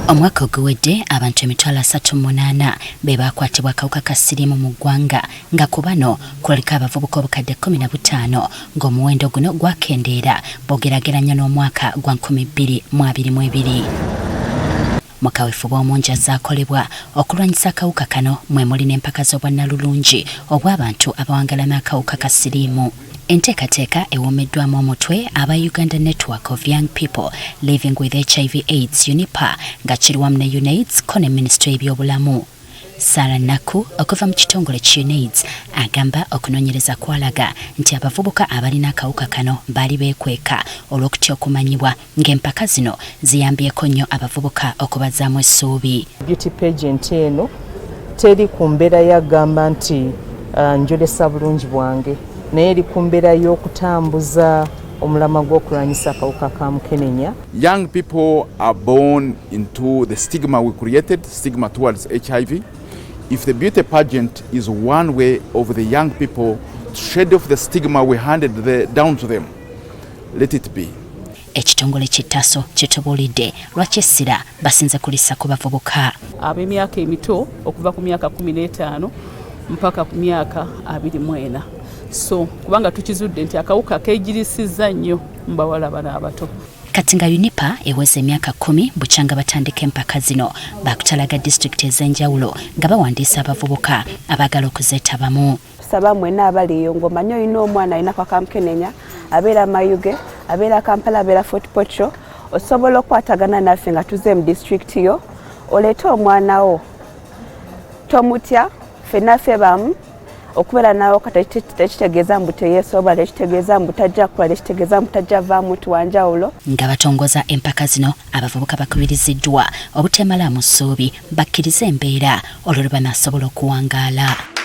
Omwaka oguwedde abantu 38 be bakwatibwa akawuka ka siriimu mu ggwanga nga ku bano kuliko abavubuka obukadde 15 ng'omuwendo guno gwakendeera bw'ogerageranya n'omwaka gwa 2022. Mu kaweefube omungi azaakolebwa okulwanyisa akawuka kano mwe muli n'empaka ez'obw'annalulungi obw'abantu abawangaala n'akawuka ka siriimu. Enteekateeka ey'omeddwamu omutwe aba Uganda Network of Young People Living with HIV/AIDS UNYPA nga kiri wamu ne UNAIDS ko ne Minisitule y'ebyobulamu. Nnalulungi okuva mu kitongole ki UNAIDS agamba okunoonyereza kwalaga nti abavubuka abalina akawuka kano baali beekweka olw'okutya okumanyibwa ng'empaka zino ziyambyeko nnyo abavubuka okubazaamu essuubi. Beauty pageant eno teri ku mbeera yagamba nti njolesa bulungi bwange naye eri ku mbeera y'okutambuza omulama gw'okulwanyisa akawuka ka mukenenya. Young people are born into the stigma we created, stigma towards HIV. If the beauty pageant is one way of the young people to shed off the stigma we handed down to them, let it be. Ekitongole kitaso kitubuulidde lwaki essira basinze kulissa ku bavubuka. Ab'emyaka emito okuva ku myaka 15 mpaka ku myaka 24. So kubanga tukizudde nti akawuka keegirisizza nnyo mu bawala bano abato. Kati nga UNYPA eweze emyaka 10 bukyanga batandika empaka zino bakuddamu disitulikiti ez'enjawulo nga bawandiisa abavubuka abaagala okuzeetabamu. Saba mwena abaliyo ng'omanyi olina omwana alina akawuka mukenenya abeera Mayuge abeera Kampala abeera Fort Portal osobola okukwatagana naffe nga tuze mu disitulikiti yo oleete omwana wo tomutya ffenaffe bamu okubeera nawo tekitegeeza mbu teyeesobola tekitegeeza mbu tajja kukola tekitegeeza mbu tajja vaamu muntu wa njawulo. Nga batongoza empaka zino abavubuka bakubiriziddwa obuteemalaamu ssuubi bakkirize embeera olwo lwe banaasobola okuwangaala.